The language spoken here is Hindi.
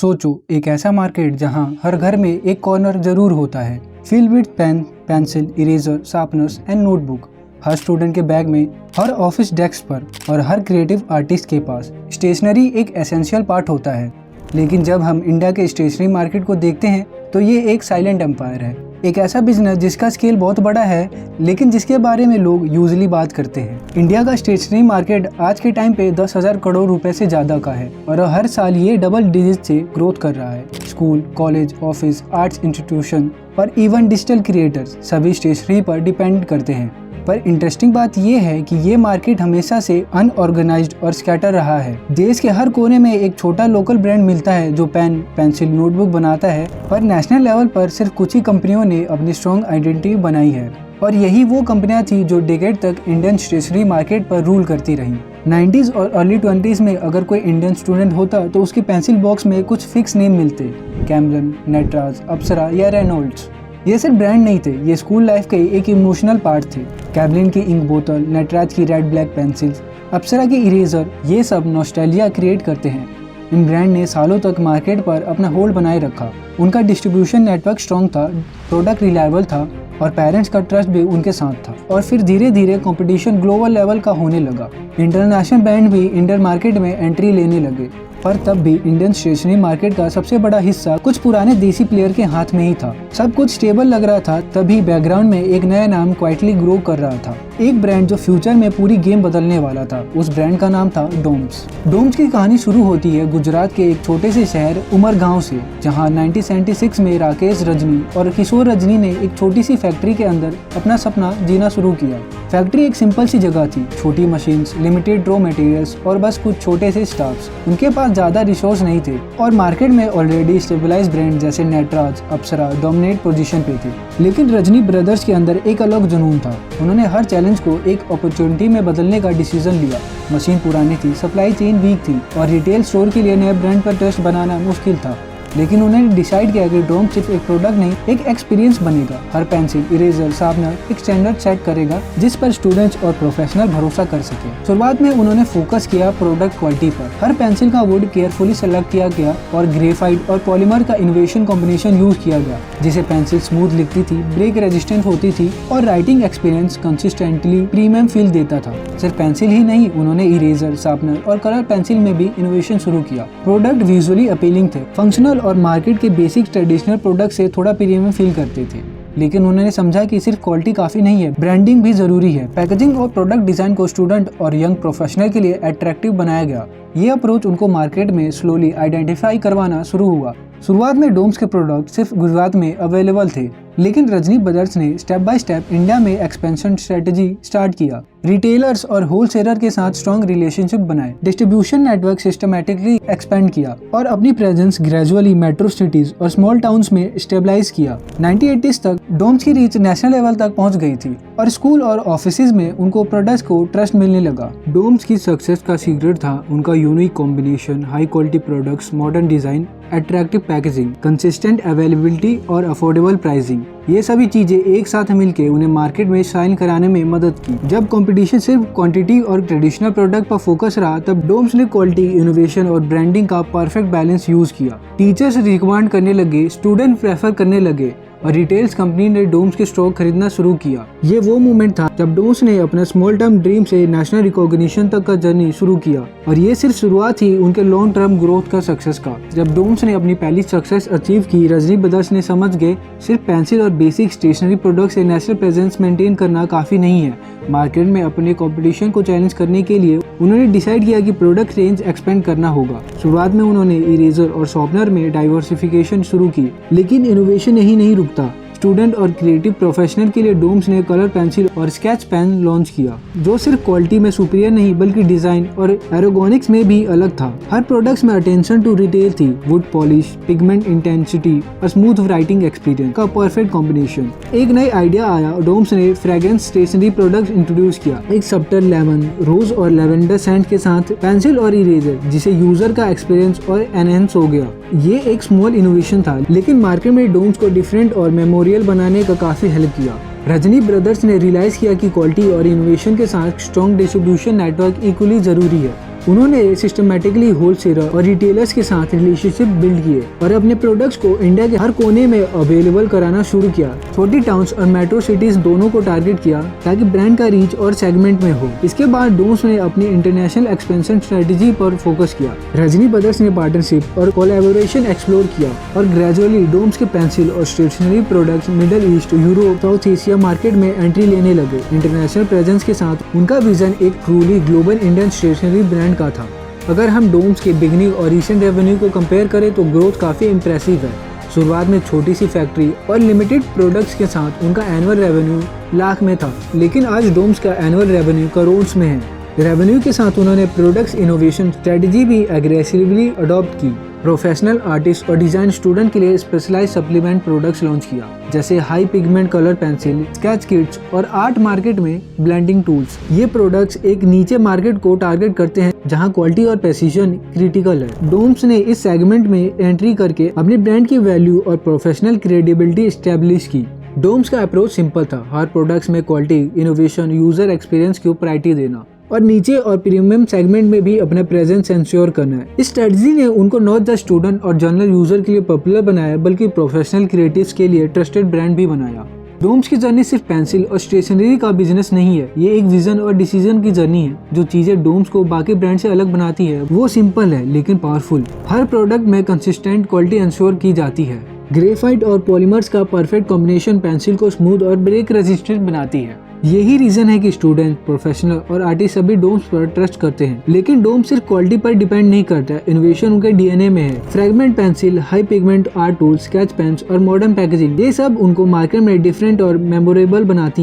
सोचो, एक ऐसा मार्केट जहां हर घर में एक कॉर्नर जरूर होता है, filled with pen, pencil, eraser, sharpeners and notebook. हर स्टूडेंट के बैग में, हर ऑफिस डेस्क पर और हर क्रिएटिव आर्टिस्ट के पास स्टेशनरी एक एसेंशियल पार्ट होता है। लेकिन जब हम इंडिया के स्टेशनरी मार्केट को देखते हैं तो ये एक साइलेंट एम्पायर है, एक ऐसा बिजनेस जिसका स्केल बहुत बड़ा है लेकिन जिसके बारे में लोग यूजुअली बात करते हैं। इंडिया का स्टेशनरी मार्केट आज के टाइम पे 10,000 करोड़ रुपए से ज्यादा का है और हर साल ये डबल डिजिट से ग्रोथ कर रहा है। School, college, office, arts institution और इवन डिजिटल क्रिएटर्स सभी स्टेशनरी पर डिपेंड करते हैं। पर इंटरेस्टिंग बात यह है कि ये मार्केट हमेशा से अनऑर्गेनाइज्ड और स्कैटर रहा है। देश के हर कोने में एक छोटा लोकल ब्रांड मिलता है जो पेन, पेंसिल, नोटबुक बनाता है, पर नेशनल लेवल पर सिर्फ कुछ ही कंपनियों ने अपनी स्ट्रॉन्ग आइडेंटिटी बनाई है और यही वो कंपनियां थी जो डेकेड तक इंडियन स्टेशनरी मार्केट पर रूल करती रहीं। 90s और अर्ली 20s में अगर कोई इंडियन स्टूडेंट होता तो उसके पेंसिल बॉक्स में कुछ फिक्स नेम मिलते, कैमलिन, नटराज, अप्सरा या रेनॉल्ड्स। ये सिर्फ ब्रांड नहीं थे, ये स्कूल लाइफ के एक इमोशनल पार्ट थे। कैमलिन की इंक बोतल, नटराज की रेड ब्लैक पेंसिल्स, अप्सरा के इरेजर, ये सब नॉस्टैल्जिया क्रिएट करते हैं। इन ब्रांड ने सालों तक मार्केट पर अपना होल्ड बनाए रखा। उनका डिस्ट्रीब्यूशन नेटवर्क स्ट्रॉन्ग था, प्रोडक्ट रिलायबल था और पेरेंट्स का ट्रस्ट भी उनके साथ था। और फिर धीरे धीरे कंपटीशन ग्लोबल लेवल का होने लगा। इंटरनेशनल ब्रांड भी इंडियन मार्केट में एंट्री लेने लगे, पर तब भी इंडियन स्टेशनरी मार्केट का सबसे बड़ा हिस्सा कुछ पुराने देसी प्लेयर के हाथ में ही था। सब कुछ स्टेबल लग रहा था, तभी बैकग्राउंड में एक नया नाम क्वाइटली ग्रो कर रहा था। एक ब्रांड जो फ्यूचर में पूरी गेम बदलने वाला था। उस ब्रांड का नाम था डोम्स। डोम्स की कहानी शुरू होती है गुजरात के एक छोटे से शहर उमरगांव से, जहां 1976 में राकेश रजनी और किशोर रजनी ने एक छोटी सी फैक्ट्री के अंदर अपना सपना जीना शुरू किया। फैक्ट्री एक सिंपल सी जगह थी, छोटी मशीन्स, लिमिटेड रॉ मटेरियल्स और बस कुछ छोटे से स्टाफ्स। उनके पास ज्यादा रिसोर्स नहीं थे और मार्केट में ऑलरेडी स्टेबलाइज्ड ब्रांड जैसे नटराज, अप्सरा डोमिनेट पोजीशन पे थी। लेकिन रजनी ब्रदर्स के अंदर एक अलग जुनून था। उन्होंने हर चैलेंज को एक अपॉर्चुनिटी में बदलने का डिसीजन लिया। मशीन पुरानी थी, सप्लाई चेन वीक थी और रिटेल स्टोर के लिए नए ब्रांड पर ट्रस्ट बनाना मुश्किल था। लेकिन उन्होंने डिसाइड किया कि डोम सिर्फ एक प्रोडक्ट नहीं, एक एक्सपीरियंस बनेगा। हर पेंसिल, इरेजर, शार्पनर एक स्टैंडर्ड सेट करेगा जिस पर स्टूडेंट्स और प्रोफेशनल भरोसा कर सके। शुरुआत में उन्होंने फोकस किया प्रोडक्ट क्वालिटी पर। हर पेंसिल का वुड केयरफुली सेलेक्ट किया गया और ग्रेफाइट और पॉलीमर का इनोवेशन कॉम्बिनेशन यूज किया गया, जिसे पेंसिल स्मूथ लिखती थी, ब्रेक रेजिस्टेंट होती थी और writing experience consistently premium feel देता था। सिर्फ पेंसिल ही नहीं, उन्होंने इरेजर, शार्पनर और कलर पेंसिल में भी इनोवेशन शुरू किया। प्रोडक्ट विजुअली अपीलिंग थे, फंक्शनल और मार्केट के बेसिक ट्रेडिशनल प्रोडक्ट से थोड़ा प्रीमियम फील करते थे। लेकिन उन्होंने समझा कि सिर्फ क्वालिटी काफी नहीं है, ब्रांडिंग भी जरूरी है। पैकेजिंग और प्रोडक्ट डिजाइन को स्टूडेंट और यंग प्रोफेशनल के लिए अट्रैक्टिव बनाया गया। ये अप्रोच उनको मार्केट में स्लोली आइडेंटिफाई करवाना शुरू हुआ। शुरुआत में डोम्स के प्रोडक्ट सिर्फ गुजरात में अवेलेबल थे, लेकिन रजनी ब्रदर्स ने स्टेप बाय स्टेप इंडिया में एक्सपेंशन स्ट्रेटजी स्टार्ट किया। रिटेलर्स और होलसेलर के साथ स्ट्रॉन्ग रिलेशनशिप बनाए, डिस्ट्रीब्यूशन नेटवर्क सिस्टमैटिकली एक्सपेंड किया और अपनी प्रेजेंस ग्रेजुअली मेट्रो सिटीज और स्मॉल टाउन्स में स्टेबलाइज किया। 1980s तक डोम्स की रीच नेशनल लेवल तक पहुंच गई थी और स्कूल और ऑफिसेज में उनको प्रोडक्ट्स को ट्रस्ट मिलने लगा। डोम्स की सक्सेस का सीक्रेट था उनका unique combination, high quality products, modern design, attractive packaging, consistent availability और अफोर्डेबल प्राइसिंग। ये सभी चीजें एक साथ मिलकर उन्हें मार्केट में शाइन कराने में मदद की। जब कंपटीशन सिर्फ क्वांटिटी और ट्रेडिशनल प्रोडक्ट पर फोकस रहा, तब डोम्स ने क्वालिटी, इनोवेशन और ब्रांडिंग का परफेक्ट बैलेंस यूज किया। टीचर्स रिकमेंड करने लगे, स्टूडेंट प्रेफर करने लगे और रिटेल्स कंपनी ने डोम्स के स्टॉक खरीदना शुरू किया। ये वो मोमेंट था जब डोम्स ने अपना स्मॉल टर्म ड्रीम से नेशनल रिकॉग्निशन तक का जर्नी शुरू किया और ये सिर्फ शुरुआत थी उनके लॉन्ग टर्म ग्रोथ का सक्सेस का। जब डोम्स ने अपनी पहली सक्सेस अचीव की, रजनी ब्रदर्स ने समझ गए सिर्फ पेंसिल और बेसिक स्टेशनरी प्रोडक्ट से नेशनल प्रेजेंस मेंटेन करना काफी नहीं है। मार्केट में अपने कंपटीशन को चैलेंज करने के लिए उन्होंने डिसाइड किया कि प्रोडक्ट रेंज एक्सपेंड करना होगा। शुरुआत में उन्होंने इरेजर और शार्पनर में डाइवर्सिफिकेशन शुरू की, लेकिन इनोवेशन यही नहीं रुकता। स्टूडेंट और क्रिएटिव प्रोफेशनल के लिए डोम्स ने कलर पेंसिल और स्केच पेन लॉन्च किया, जो सिर्फ क्वालिटी में सुपीरियर नहीं बल्कि डिजाइन और एरोगोनिक्स में भी अलग था। हर प्रोडक्ट्स में अटेंशन टू डिटेल थी, वुड पॉलिश, पिगमेंट इंटेंसिटी और स्मूथ राइटिंग एक्सपीरियंस का परफेक्ट कॉम्बिनेशन। एक नई आइडिया आया, डोम्स ने फ्रेग्रेंस स्टेशनरी प्रोडक्ट इंट्रोड्यूस किया, एक सब्टल लेमन, रोज और लेवेंडर सेंट के साथ पेंसिल और इरेजर, जिसे यूजर का एक्सपीरियंस और एनहेंस हो गया। ये एक स्मॉल इनोवेशन था, लेकिन मार्केट में डोम्स को डिफरेंट और मेमोरियल बनाने का काफी हेल्प किया। रजनी ब्रदर्स ने रियलाइज किया कि क्वालिटी और इनोवेशन के साथ स्ट्रॉन्ग डिस्ट्रीब्यूशन नेटवर्क इक्वली जरूरी है। उन्होंने सिस्टमेटिकली होलसेलर और रिटेलर्स के साथ रिलेशनशिप बिल्ड किए और अपने प्रोडक्ट्स को इंडिया के हर कोने में अवेलेबल कराना शुरू किया। छोटी टाउन्स और मेट्रो सिटीज दोनों को टारगेट किया ताकि ब्रांड का रीच और सेगमेंट में हो। इसके बाद डोम्स ने अपनी इंटरनेशनल एक्सपेंशन स्ट्रेटेजी पर फोकस किया। रजनी ब्रदर्स ने पार्टनरशिप और कोलैबोरेशन एक्सप्लोर किया और ग्रेजुअली डोम्स के पेंसिल और stationery products Middle East, Europe, South Asia market में एंट्री लेने लगे। इंटरनेशनल प्रेजेंस के साथ उनका विजन एक truly global Indian stationery brand का था। अगर हम डोम्स के बिगनिंग और रिसेंट रेवेन्यू को कंपेयर करें तो ग्रोथ काफी इम्प्रेसिव है। शुरुआत में छोटी सी फैक्ट्री और लिमिटेड प्रोडक्ट्स के साथ उनका एनुअल रेवेन्यू लाख में था, लेकिन आज डोम्स का एनुअल रेवेन्यू करोड़ में है। रेवेन्यू के साथ उन्होंने प्रोडक्ट्स इनोवेशन स्ट्रेटजी भी एग्रेसिवली अडॉप्ट की। प्रोफेशनल आर्टिस्ट और डिजाइन स्टूडेंट के लिए स्पेशलाइज सप्लीमेंट प्रोडक्ट्स लॉन्च किया, जैसे high pigment colour pencil, sketch kits और आर्ट मार्केट में ब्लेंडिंग टूल्स। ये प्रोडक्ट्स एक नीचे मार्केट को टारगेट करते हैं जहां क्वालिटी और प्रेसिजन क्रिटिकल है। डोम्स ने इस सेगमेंट में एंट्री करके अपने ब्रांड की वैल्यू और प्रोफेशनल क्रेडिबिलिटी एस्टेब्लिश की। डोम्स का अप्रोच सिंपल था, हर प्रोडक्ट्स में क्वालिटी, इनोवेशन, यूजर एक्सपीरियंस को प्रायोरिटी देना और नीचे और प्रीमियम सेगमेंट में भी अपना प्रेजेंस इंश्योर करना है। इस स्ट्रेटजी ने उनको नॉट जस्ट स्टूडेंट और जनरल यूजर के लिए पॉपुलर बनाया, बल्कि प्रोफेशनल क्रिएटिव्स के लिए ट्रस्टेड ब्रांड भी बनाया। डोम्स की जर्नी सिर्फ पेंसिल और स्टेशनरी का बिजनेस नहीं है, ये एक विजन और डिसीजन की जर्नी है। जो चीजें डोम्स को बाकी ब्रांड से अलग बनाती है वो सिंपल है लेकिन पावरफुल। हर प्रोडक्ट में कंसिस्टेंट क्वालिटी इंश्योर की जाती है। ग्रेफाइट और पॉलीमर्स का परफेक्ट कॉम्बिनेशन पेंसिल को स्मूथ और ब्रेक रेजिस्टेंट बनाती है। यही रीजन है कि स्टूडेंट, प्रोफेशनल और आर्टिस्ट सभी डोम्स पर ट्रस्ट करते हैं। लेकिन डोम्स सिर्फ क्वालिटी पर डिपेंड नहीं करता, इनोवेशन उनके डीएनए में है। Fragment pencil, high pigment art tools, sketch pens और मॉडर्न पैकेजिंग, ये सब उनको मार्केट में डिफरेंट और मेमोरेबल बनाती हैं।